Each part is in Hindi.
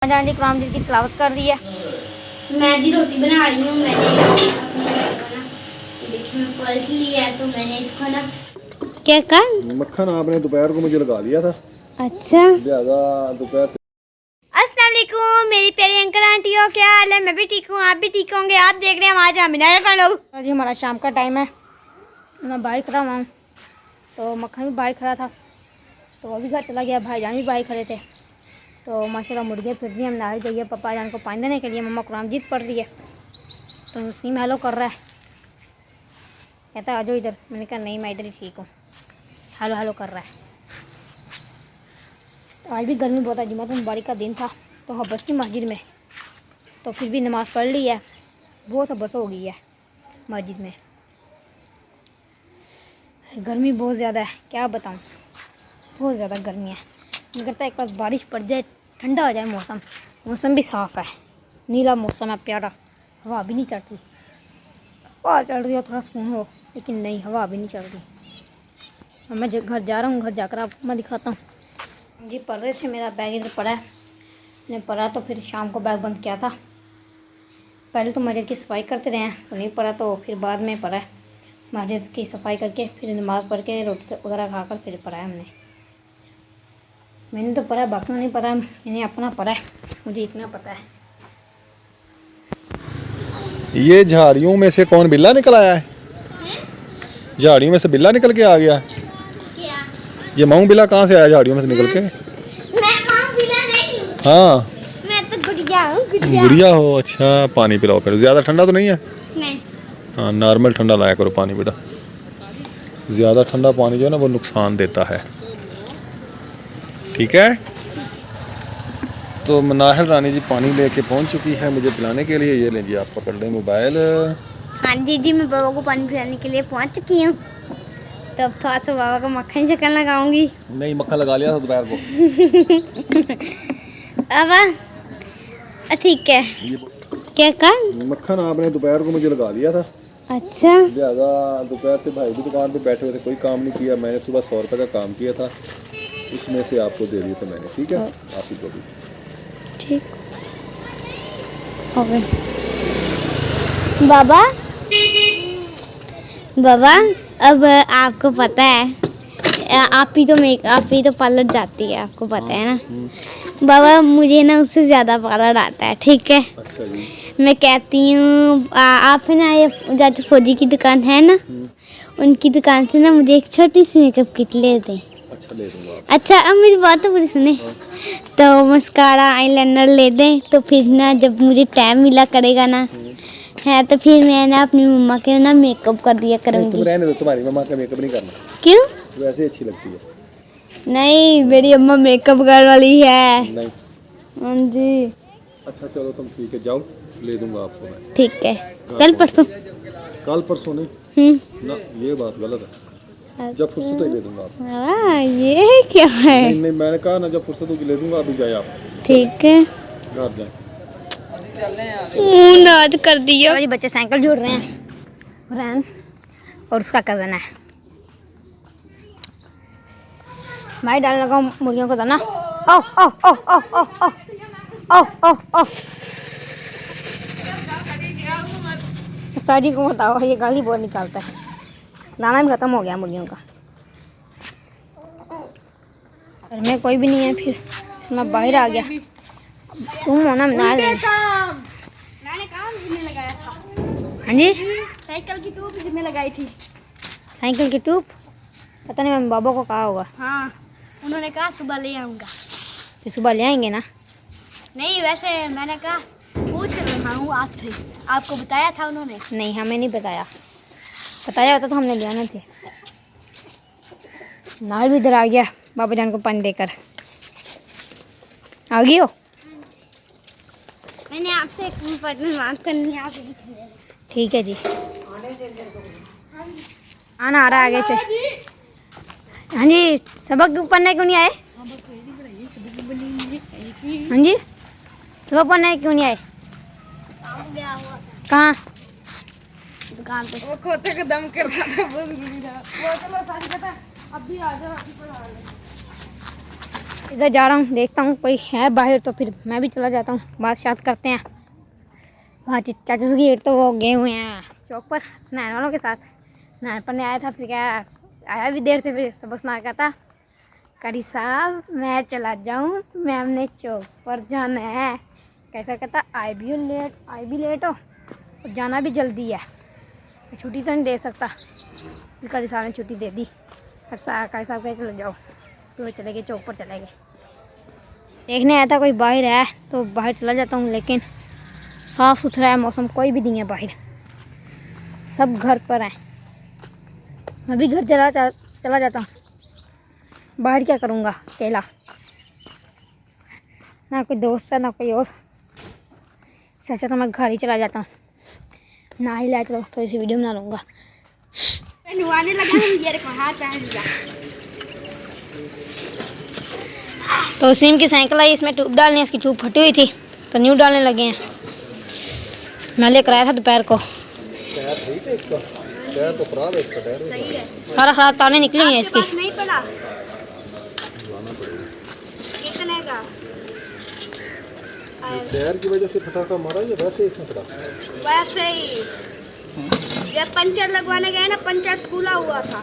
जान जी कुरान की तिलावत कर रही है। मैं जी रोटी बना रही हूँ। मैंने देखिए मैं पलट लिया है तो मैंने इसको ना क्या कर मक्खन आपने दोपहर को मुझे लगा लिया था। अच्छा ज्यादा दोपहर अस्सलाम वालेकुम मेरी प्यारी अंकल आंटियों, क्या हाल है? मैं भी ठीक हूँ, आप भी ठीक होंगे। आप देख रहे हैं हमारे अमीना का लोग। जी हमारा शाम का टाइम है, मैं बाहर खड़ा हुआ हूँ तो मक्खन भी बाहर खड़ा था तो वो भी घर चला गया, भाईजान भी बाहर खड़े थे तो माशाल्लाह मुर्गियाँ फिर रही। हम नहा जाइए पापा जान को पानी देने के लिए, मम्मा कुरान जीत पढ़ रही है तो उसी में हेलो कर रहा है, कहता है आ जाओ इधर। मैंने कहा नहीं मैं इधर ही ठीक हूँ, हेलो हेलो कर रहा है। तो आज भी गर्मी बहुत है, जुम्मा तो मुबारक का दिन था तो हबस थी मस्जिद में तो फिर भी नमाज़ पढ़ ली है। बहुत हबस हो गई है मस्जिद में, गर्मी बहुत ज़्यादा है, क्या बताऊँ, बहुत ज़्यादा गर्मी है। मुझे लगता है एक बार बारिश पड़ जाए, ठंडा हो जाए मौसम, मौसम भी साफ़ है, नीला मौसम है प्यारा, हवा भी नहीं चल रही। हवा चल रही हो थोड़ा सुकून हो, लेकिन नहीं हवा भी नहीं चल रही। अब मैं घर जा रहा हूँ, घर जाकर आपको मैं दिखाता हूँ। जी पढ़ रहे थे, मेरा बैग इधर पड़ा है, मैंने पढ़ा तो फिर शाम को बैग बंद किया था। पहले तो मस्जिद की सफाई करते रहे तो नहीं पढ़ा, तो फिर बाद में पढ़ा मस्जिद की सफाई करके, फिर नमाज़ पढ़ के रोटी वगैरह खाकर फिर पढ़ा है मैंने तो पढ़ा, बाकी नहीं पता, मैंने अपना पढ़ा है, मुझे इतना पता है। ये झाड़ियों में से कौन बिल्ला निकल आया है? झाड़ियों में से बिल्ला निकल के आ गया है। क्या? ये माऊ बिल्ला कहाँ से आया झाड़ियों में से निकल के? मैं माँ बिला नहीं हूँ। हाँ मैं तो गुड़िया हूँ, गुड़िया। गुड़िया हो, अच्छा पानी पिलाओ फिर। ज्यादा ठंडा तो नहीं है? नहीं। हाँ नॉर्मल ठंडा लाया करो पानी बेटा, ज्यादा ठंडा पानी जो है ना वो नुकसान देता है, ठीक है? तो मनाहिल रानी जी पानी लेके पहुंच चुकी है मुझे पिलाने के लिए। ये लीजिए आप पकड़ लें मोबाइल। हाँ जी जी मैं बाबा को पानी पिलाने के लिए पहुँच चुकी हूँ। तो अब थोड़ा सा बाबा को मक्खन शक्कर लगाऊंगी। नहीं मक्खन लगा लिया था दोपहर को। अब ठीक है। क्या कर मक्खन आपने दोपहर को मुझे लगा लिया था। अच्छा ज़्यादा दोपहर से भाई भी दुकान पे बैठे हुए थे, कोई काम नहीं किया। मैंने सुबह 100 रुपये का काम किया था, उसमें से आपको दे दिया था मैंने, ठीक है? आप ही को भी ठीक ओके। बाबा बाबा अब आपको पता है आप ही तो पार्लर जाती है, आपको पता है ना बाबा। मुझे ना उससे ज़्यादा पार्लर आता है, ठीक है? अच्छा जी। मैं कहती हूँ आप है ना ये जाटू फौजी की दुकान है ना, उनकी दुकान से ना मुझे एक छोटी सी मेकअप किट ले दें। अच्छा ले दूँगा। अच्छा अब मेरी बात तो पूरी सुने। तो मस्कारा आईलाइनर ले दें, तो फिर ना जब मुझे टाइम मिला करेगा ना है तो फिर मैं ना अपनी मम्मा के ना मेकअप कर दिया तुम करूँगी। रहने दो, तुम्हारी मम्मा का मेकअप नहीं करना, क्यों? वैसे अच्छी लगती है। नहीं मेरी अम्मा मेकअप कर वाली है। नहीं हाँ जी अच्छा चलो तुम ठीक है, जाओ ले दूंगा आपको मैं। ठीक है, कल परसों। कल परसों नहीं ना, ये बात गलत है, जब फुर्सत होगी ले दूंगा आपको। ये क्या है? नहीं नहीं मैंने कहा ना जब फुर्सत होगी ले दूंगा, अभी जाए आप ठीक है, घर जाए। नाच कर दिया। जी बच्चे साइकिल जोड़ रहे हैं, रैन और उसका कज़न है। भाई डालने लगा मुर्गियों को दाना। ओ ओ ओ ओ ओ ओ ओ ओ ओ उस्ताद जी को बताओ, ये गाली बहुत निकालता है। दाना भी खत्म हो गया मुर्गियों का, घर में कोई भी नहीं है, फिर मैं बाहर आ गया। तुम होना ना मैंने काम जिम्मे लगाया था। हाँ जी साइकिल की ट्यूब जिम्मे लगाई थी। साइकिल की ट्यूब पता नहीं, मैं बाबा को कहा होगा, हाँ उन्होंने कहा सुबह ले आऊँगा। फिर सुबह ले आएंगे ना। नहीं वैसे मैंने कहा पूछ रहा हूँ आपसे, आपको बताया था उन्होंने? नहीं हमें नहीं बताया, बताया होता तो हमने ले आने थे। नाल भी इधर आ गया बाबा जान को पानी देकर। आ गई हो? मैंने आपसे एक पढ़ने मांग करनी है, आप ठीक है जी। आना आ रहा है आगे से। हाँ जी सबक पढ़ने क्यों नहीं आए? हाँ जी सबक पढ़ने क्यों नहीं आए? कहाँ? दुकान पे। वो खोते को दम करना था, बहुत जरूरी था। वो चलो सारी पता अब भी आ जाओ। इधर जा रहा हूँ, देखता हूँ कोई है बाहर तो फिर मैं भी चला जाता हूँ, बात शात करते हैं। वहाँ चाचू की तो वो गए हुए हैं चौक पर स्नान वालों के साथ, स्नान पढ़ने आया था। फिर क्या आया भी देर से, फिर सबक सुना का था। करी साहब मैं चला जाऊँ, मैम ने चौक पर जाना है। कैसा कहता आई भी लेट हो और जाना भी जल्दी है, छुट्टी तो नहीं दे सकता। फिर करी साहब ने छुट्टी दे दी। अब करी साहब कहे चले जाओ, तो वो चले गए, चौक पर चले गए। देखने आया था कोई बाहर है तो बाहर चला जाता हूँ, लेकिन साफ़ सुथरा है मौसम, कोई भी नहीं है बाहर, सब घर पर है। मैं भी घर चला जाता हूँ, बाहर क्या करूँगा अकेला, ना कोई दोस्त है ना कोई और। इससे अच्छा तो मैं घर ही चला जाता हूँ, ना ही लाया तो थोड़ी सी वीडियो बना लूँगा। तो सिम की साइकिल आई, इसमें ट्यूब डालनी है, इसकी ट्यूब फटी हुई थी तो न्यू डालने लगे हैं। मैं लेकर आया था दोपहर को, टायर ठीक है इसका, टायर तो खराब है इसका, टायर सही है, सारा खराब ताने निकली हैं इसकी। नहीं पड़ा टायर की वजह से फटाका मारा या वैसे इसमें फटा? वैसे ही जब पंचर लगवाने गए ना, पंचर खुला हुआ था।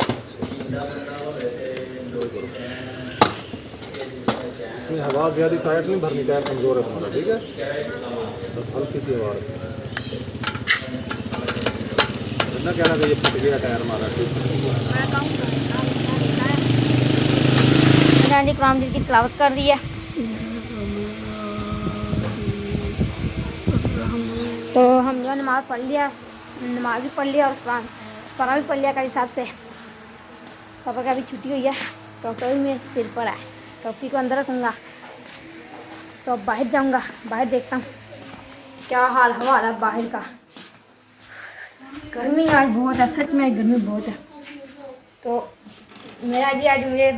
इसमें हवा ज़्यादा टाइट नहीं भरनी, टायर कमज़ोर है तुम्हारा, ठीक है, बस हल्की सी हवा रखनी। ना कहना कि ये फट गया टायर हमारा, ठीक जी कुरान की तिलावत कर रही है। तो हम जो नमाज़ पढ़ लिया, नमाज भी पढ़ लिया और कुरान भी पढ़ लिया कल हिसाब से। पापा का अभी छुट्टी हुई है, टोपी में सिर पर है, टोपी को अंदर रखूँगा। तो अब बाहर जाऊँगा, बाहर देखता हूँ क्या हाल हवा है बाहर का। गर्मी आज बहुत है, सच में गर्मी बहुत है। तो मेरा जी आज मुझे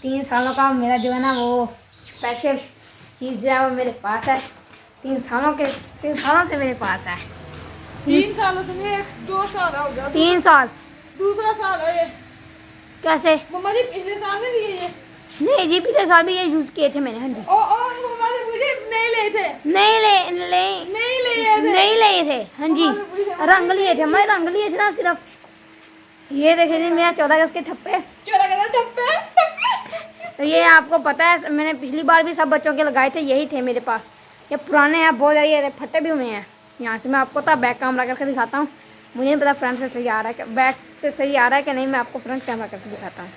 3 सालों का मेरा जो है ना वो स्पेशल चीज़ जो है वो मेरे पास है। 3 सालों से मेरे पास है। 3 सालों से नहीं, 2 साल हो गया। 3 साल, दूसरा साल है ये। कैसे? मम्मा जी पिछले साल में लिए ये? नहीं जी, पिछले साल भी ये यूज़ किए थे मैंने। हाँ जी। और मम्मा जी मुझे नहीं लिए थे। नहीं लिए थे। हाँ जी, रंग लिए थे, मैं रंग लिए थे ना सिर्फ। ये देखे नहीं मेरा 14 अगस्त के ठप्पे। 14 अगस्त ठप्पे। तो ये आपको पता है, मैंने पिछली बार भी सब बच्चों के लगाए थे, यही थे मेरे पास। ये पुराने हैं बहुत ज़्यादा, ये फटे भी हुए हैं। यहाँ से मैं आपको तो बैक कैमरा करके दिखाता हूँ, मुझे नहीं पता फ्रंट से सही आ रहा है कि बैक से सही आ रहा है कि नहीं। मैं आपको फ्रंट कैमरा करके दिखाता हूँ।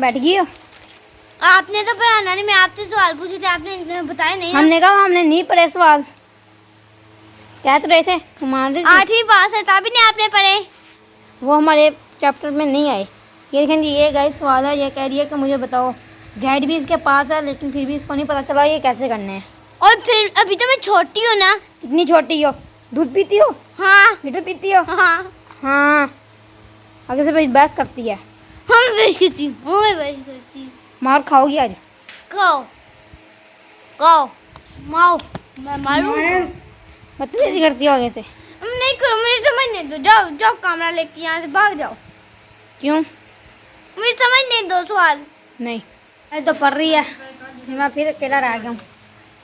बैठ गई हो? आपने तो पढ़ाना नहीं, मैं आपसे सवाल पूछे थे, आपने बताया नहीं। हमने कहा हमने नहीं पढ़े सवाल, कह तो रहे थे हमारे 8वीं पास है तभी नहीं आपने पढ़े। वो हमारे चैप्टर में नहीं आए। ये देखें जी, ये गाइस सवाल है, ये कह रही है कि मुझे बताओ, गाइड भी इसके पास है लेकिन फिर भी इसको नहीं पता चला ये कैसे करने हैं। और फिर अभी तो मैं छोटी हूँ ना। इतनी छोटी हो, दूध पीती हो? हाँ मीठा पीती हो? हाँ हाँ, आगे से बहस करती है। हाँ मैं बहस करती हूँ, मैं बहस करती हूँ। मार खाओगी आज? खाओ माओ, मैं मारूँ? बदतमीजी करती हो आगे से। नहीं करो, मुझे समझ नहीं दो। जाओ कैमरा लेके यहाँ से भाग जाओ। क्यों? मुझे समझ नहीं दो सवाल। नहीं, मैं तो पढ़ रही है, मैं फिर अकेला रह गया हूँ।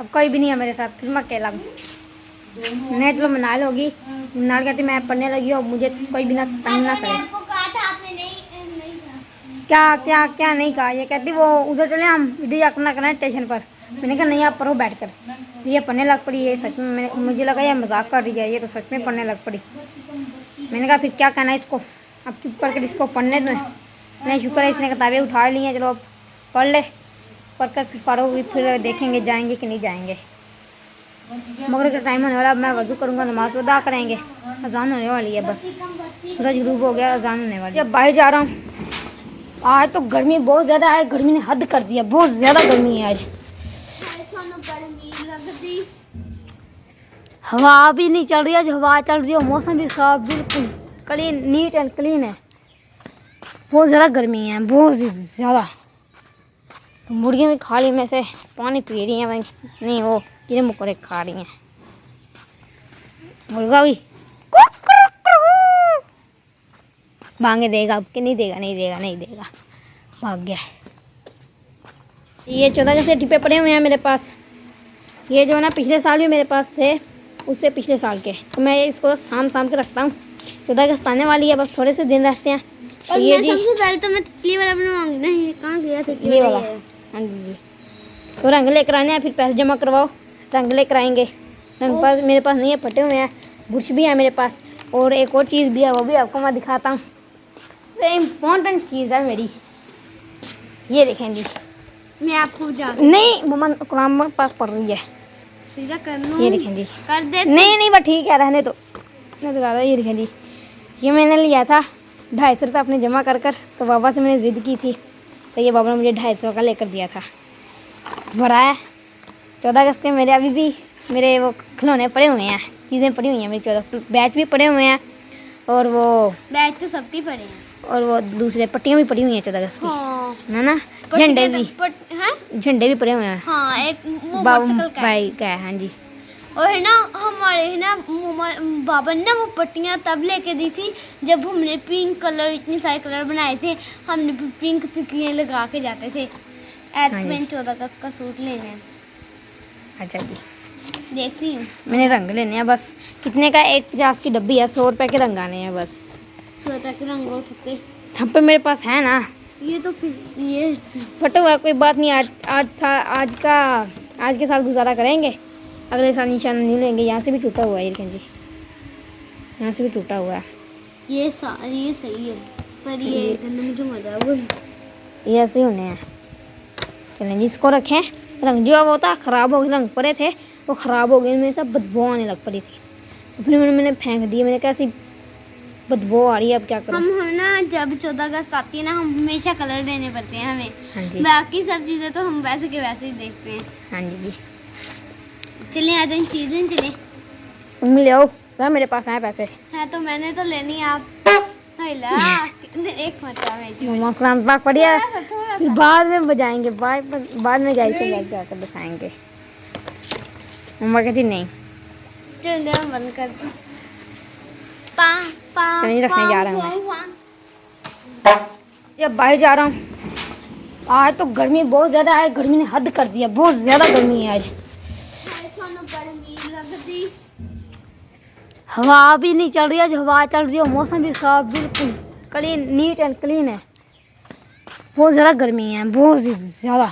अब कोई भी नहीं है मेरे साथ, फिर मैं अकेला हूँ। नहीं तो मनाल होगी, मनाल कहती मैं पढ़ने लगी और मुझे कोई बिना तंग ना करे। क्या नहीं कहा? ये कहती वो उधर चले हम वीडियो अपना करना है स्टेशन पर। मैंने कहा नहीं, आप पढ़ो बैठ कर। ये पढ़ने लग पड़ी, ये सच में मुझे लगा ये मजाक कर रही है, ये तो सच में पढ़ने लग पड़ी। मैंने कहा फिर क्या कहना है इसको, अब चुप करके इसको पढ़ने दो। नहीं, शुक्र है इसने किताबें उठा ली हैं, चलो अब पढ़ ले, पढ़ कर फिर पढ़ोगी, फिर देखेंगे जाएंगे कि नहीं जाएंगे। मगर का टाइम होने वाला, अब मैं वज़ू करूँगा, नमाज अदा करेंगे, अजान होने वाली है, बस सूरज गुरूब हो गया, अजान होने वाली है। अब बाहर जा रहा हूँ। आज तो गर्मी बहुत ज़्यादा है, गर्मी ने हद कर दिया, बहुत ज़्यादा गर्मी है आज। हवा भी नहीं चल रही है, जो हवा चल रही है मौसम भी साफ, बिल्कुल क्लीन, नीट एंड क्लीन है। बहुत ज़्यादा गर्मी है, बहुत ज़्यादा। तो मुर्गियाँ भी खा ली, में से पानी पी रही हैं, नहीं वो कीड़े मकोड़े खा रही हैं। मुर्गा भी भांगे देगा अब कि नहीं देगा, नहीं देगा, भाग गया। ये 14 अगस्त के डिब्बे पड़े हुए हैं मेरे पास। ये जो ना पिछले साल भी मेरे पास थे, उससे पिछले साल के, तो मैं इसको शाम के रखता हूँ। 14 अगस्त आने वाली है, बस थोड़े से दिन रहते हैं। और ये मैं सबसे पहले तो मैं तितली वाला बनवाऊंगी। नहीं कहाँ गया तितली ये वाला, हाँ जी। तो रंग लेकर आने हैं, फिर पैसे जमा करवाओ, रंग लेकर आएंगे। रंग पास मेरे पास नहीं है, फटे हुए हैं। ब्रश भी है मेरे पास, और एक और चीज़ भी है, वो भी आपको मैं दिखाता हूँ। तो इम्पोर्टेंट चीज़ है मेरी, ये देखें जी। मैं आपको जा नहीं मम्मा कुरान में पास पढ़ रही है, सीधा कर लूँ। ये देखें जी। कर दे। नहीं बस ठीक है, रहने दो। मैं तो ज़्यादा ये देखें जी, ये मैंने लिया था 250 रुपये अपने जमा कर तो बाबा से मैंने ज़िद की थी, तो ये बाबा ने मुझे 250 का लेकर दिया था। भरा है। 14 अगस्त के मेरे अभी भी मेरे वो खिलौने पड़े हुए हैं, चीज़ें पड़ी हुई हैं मेरी। 14 बैच भी पड़े हुए हैं, और वो बैच तो सबके पड़े हैं। और वो दूसरे पट्टियाँ भी पड़ी हुई हैं 14 अगस्त की, हाँ है ना। झंडे भी, हैं? झंडे भी पड़े हुए हैं। हाँ एक वो बाबू मोटरसाइकिल का है। भाई का है, हाँ जी। और है ना हमारे है ना बाबा ने ना वो पट्टियाँ तब लेके दी थी जब हमने पिंक कलर, इतने सारे कलर बनाए थे। हमने पिंक तितलियाँ लगा के जाते थे। हाँ आज जी। मैं 14 अगस्त का सूट लेने अच्छा जी, देखती हूँ। मैंने रंग लेने हैं बस। कितने का? 1 50 की डब्बी है, 100 रुपये के रंग आने हैं बस। 14 के रंग और ठप्पे ठप्पे मेरे पास है ना, ये तो फिर ये फटा हुआ है, कोई बात नहीं। आज के साल गुजारा करेंगे, अगले साल निशान नहीं लेंगे। यहाँ से भी टूटा हुआ है, ये देखें जी, यहाँ से भी टूटा हुआ है। ये सही है, पर ये गंदे में जो मजा है वो है। ये ऐसे ही होने हैं। चलें जी, इसको रखें। रंग जो अब होता ख़राब हो गए, रंग पड़े थे वो ख़राब हो गए, इनमें सब बदबू आने लग पड़ी थी, तो फिर मैंने फेंक दिए। मैंने कहा ऐसी बदबू आ रही है, अब क्या करूँ। हम ना जब 14 अगस्त आती है ना, हम हमेशा कलर देने पड़ते हैं हमें। हाँ जी, बाकी सब चीज़ें तो हम वैसे के वैसे ही देखते हैं। हाँ जी। चलें आज इन चीज़ें चलें। तुम ले आओ, मेरे पास आए पैसे। है तो मैंने तो लेनी है। आप हैला एक मतलब मम्मा कुरान पाक पढ़िए, थोड़ा फिर बाद में बजाएंगे, बाद में जाकर दिखाएंगे। मम्मा कहती नहीं। चल हम बंद कर दो। पा पा नहीं रखने जा रहा हूँ मैं। जब बाहर जा रहा हूँ। आज तो गर्मी बहुत ज़्यादा है, गर्मी ने हद कर दिया, बहुत ज़्यादा गर्मी है आज। हवा भी नहीं चल रही है, जो हवा चल रही है मौसम भी साफ, बिल्कुल क्लीन, नीट एंड क्लीन है। बहुत ज़्यादा गर्मी है, बहुत ज़्यादा।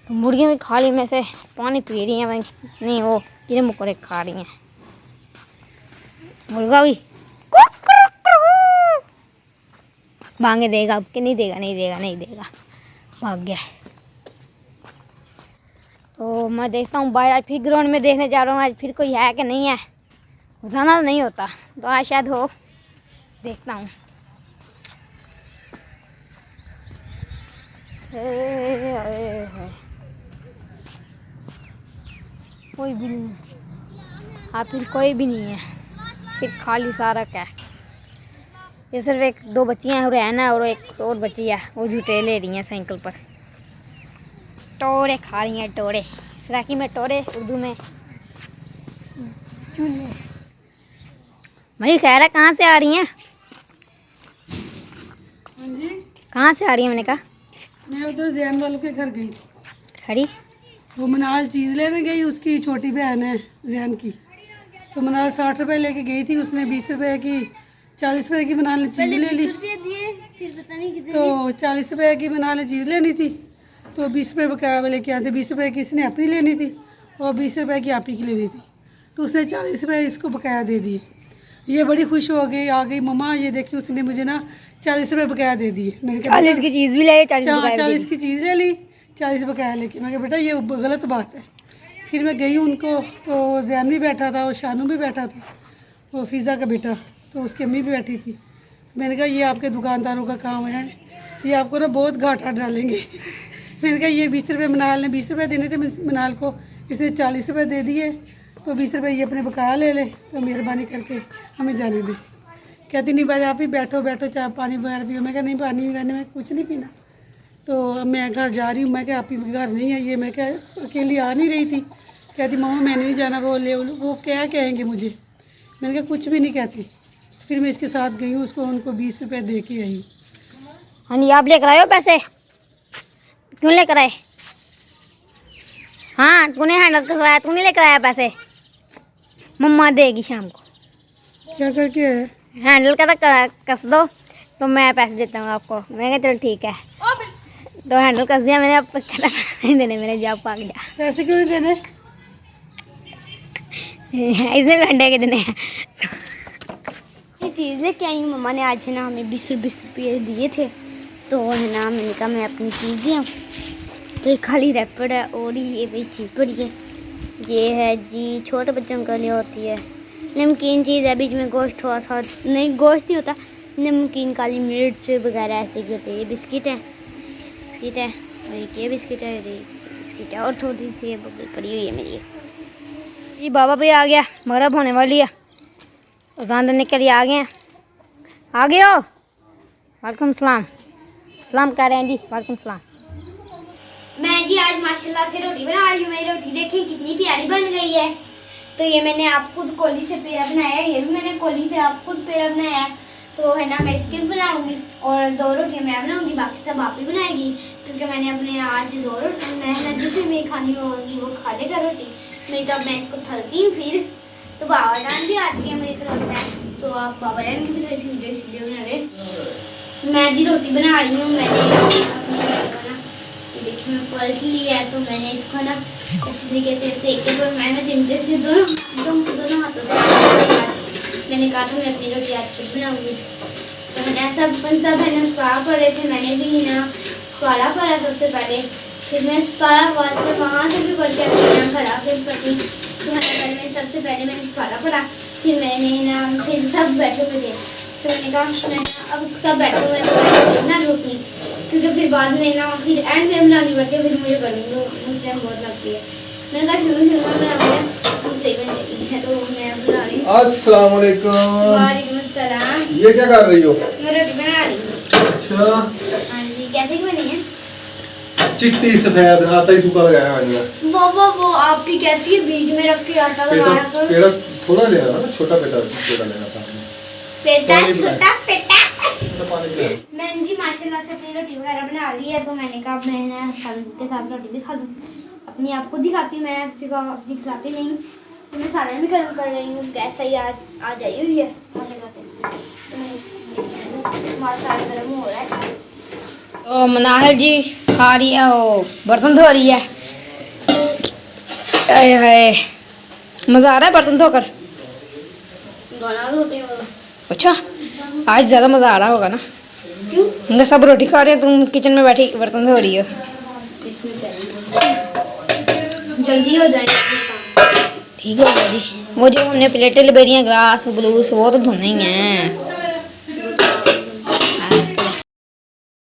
तो मुर्गियाँ भी खा रही, में से पानी पी रही हैं भाई, नहीं वो कीड़े मकोड़े खा रही हैं। मुर्गा भी भांगे देगा अब कि नहीं देगा, नहीं देगा, भाग गया। तो मैं देखता हूँ बाहर, आज फिर ग्राउंड में देखने जा रहा हूँ, आज फिर कोई है कि नहीं है। जाना नहीं होता तो आज शायद हो, देखता हूँ। कोई भी नहीं, हाँ फिर कोई भी नहीं है, फिर खाली सारा क्या। ये सिर्फ 1-2 बच्चियाँ हैं, रहना, और एक और बच्ची है, वो झूठे ले रही हैं साइकिल पर, टोरे खा रही हैं, टोरे। सराकी में टोरे, उर्दू में चूल्हे। मेरी खैर है, कहाँ से आ रही हैं? कहाँ से आ रही है? मैंने कहा मैं उधर जैन वालों के घर गई, खड़ी। वो मनाल चीज़ लेने गई, उसकी छोटी बहन है जैन की, तो मनाल 60 रुपए लेके गई थी, उसने 20 रुपए की 40 रुपए की मनाल ने चीज़ ले ली, फिर पता नहीं कितने तो 40 रुपए की मनाल ने चीज़ लेनी थी, तो 20 रुपये बकाया लेके आते। 20 रुपए की इसने अपनी लेनी थी और 20 रुपए की आप ही की लेनी थी, तो उसने 40 रुपए इसको बकाया दे दिए। ये बड़ी खुश हो गई, आ गई मम्मा ये देखिए उसने मुझे ना 40 रुपए बकाया दे दिए। मैंने कहा 40 की चीज़ भी ले, 40 की चीज़ ले ली, 40 बकाया लेके। मैं कहा बेटा ये गलत बात है। फिर मैं गई उनको, तो जैन भी बैठा था और शानू भी बैठा था, वो फिज़ा का बेटा, तो उसकी अम्मी भी बैठी थी। मैंने कहा ये आपके दुकानदारों का काम है, ये आपको ना बहुत घाटा डालेंगे। मैंने कहा ये 20 रुपये मनाल ने 20 रुपये देने थे मनाल को, इसने 40 रुपये दे दिए, तो 20 रुपये ये अपने बकाया ले ले, तो मेहरबानी करके हमें जाने दे। कहती नहीं भाई आप ही बैठो चाय पानी वगैरह पियो। मैं कहा नहीं पानी वगैरह में कुछ नहीं पीना। तो अब मैं घर जा रही हूँ, मैं क्या आप ही घर नहीं है, ये मैं क्या अकेली आ नहीं रही थी। कहती मामा मैंने नहीं जाना, वो क्या कहेंगे मुझे। मैंने कहा कुछ भी नहीं कहती। फिर मैं इसके साथ गई हूँ, उसको उनको 20 रुपये दे के आई। हाँ जी, आप लेकर आए हो पैसे? क्यों लेकर आए? हाँ तूने हैंडल कसवाया, तू नहीं लेकर आया पैसे? मम्मा देगी शाम को। क्या करके है? हैंडल का कस दो तो मैं पैसे देता हूँ आपको। मैंने कहा चलो ठीक है, तो हैंडल कस दिया मैंने। अब कहता नहीं देने मेरे, जाओ भाग जा। पैसे क्यों नहीं देने? इसने भी अंडे के देने हैं। ये चीज़ लेके आई हूँ, मम्मा ने आज है ना हमें 20 रुपये दिए थे, तो है ना मैंने कहा मैं अपनी चीज़ दिया। तो ये खाली रैपर है और ये भी चीज़ पड़ी है। ये है जी छोटे बच्चों के लिए होती है, नमकीन चीज़ है, बीच में गोश्त हुआ था, नहीं गोश्त नहीं होता, नमकीन काली मिर्च वगैरह ऐसे की होती है। ये बिस्किट है, बिस्किट है, और एक ये बिस्किट है, ये बिस्किट है, और थोड़ी सी ये बबल पड़ी हुई है मेरी। जी बाबा भी आ गया, मगरब होने वाली है, अज़ान देने के लिए आ गए हैं। आ गए हो? वालेकुम सलाम। सलाम कह रहे हैं जी, वालेकुम सलाम। मैं जी आज माशाल्लाह से रोटी बना रही हूँ। मेरी रोटी देखिए कितनी प्यारी बन गई है। तो ये मैंने आप खुद कोली से पेड़ा बनाया है, ये भी मैंने कोली से आप खुद पेड़ा बनाया है। तो है ना मैं इसकी भी बनाऊंगी और 2 रोटियाँ मैं बनाऊंगी, बाकी सब आप ही बनाएगी, क्योंकि मैंने अपने आज 2 रोटी मैं ना जिसे मेरी खानी होगी वो खा लेगा रोटी। नहीं तो अब मैं इसको थलती हूँ फिर। तो बाबा जान भी आ चुके हैं मेरी तरफ में, तो आप बाबा जान की भी वीडियो बना ले। मैं जी रोटी बना रही हूँ, मैंने अपनी ना देखिए मैं पलट ली है, तो मैंने इसको ना इस तरीके से सेक के पर मैंने चिमटे से दोनों हाथों से मैंने कहा था मैं अपनी रोटी आज खुद बनाऊंगी। तो मैंने सब है ना स्क्वारा पढ़ रहे थे, मैंने भी ना स्क्वारा पढ़ा सबसे पहले, फिर मैं स्क्वारा बाद से वहाँ से भी पढ़ के अपने खड़ा फिर पढ़ी। तो मैंने सबसे पहले मैंने स्क्वारा पढ़ा, फिर मैंने ना फिर सब बैठे हुए थे, तो मैंने कहा मैं अब सब बैठे हुए तो ना रोटी, क्योंकि फिर बाद में ना फिर एंड में बनानी पड़ती है, फिर मुझे करनी तो मुझे टाइम बहुत लगती है। मैंने कहा शुरू में बना सही बन जाती है, तो मैं बना रही हूँ। अस्सलाम वालेकुम। वालेकुम अस्सलाम। ये क्या कर रही हो? मैं रोटी बना रही हूँ। अच्छा, हाँ जी, कैसे की बनी है? चिट्टी सफेद, आटा ही सूखा लगाया मैंने। वो आप ही कहती है बीच में रख के आटा लगाया करो। पेड़ा थोड़ा लेना था ना, छोटा पेड़ा लेना था। पेटा पानी पिलाएं। छोटा पेटा। तो पानी पिलाएं। मैंने जी माशाल्लाह से अपनी रोटी वगैरह बना ली है, तो मैंने कहा मैं सालन के साथ रोटी भी खा लूँ। अपनी आपको दिखाती हूँ, मैं किसी को अपनी खिलाती नहीं, तो मैं सालन भी गर्म कर रही हूँ। गैस सही आ जाई हुई है सालन गर्म हो रहा है। तो मनाहल जी खा रही है, वो बर्तन धो रही है। आए हाय, मज़ा आ रहा है बर्तन धोकर? अच्छा, आज ज़्यादा मज़ा आ रहा होगा ना? क्यों? मतलब सब रोटी खा रहे हैं, तुम किचन में बैठी बर्तन धो रही हो। जल्दी हो जाएगा। ठीक है जी, वो जो हमने प्लेटें लबेरियाँ गिलास ग्लूस वो तो धोने ही हैं।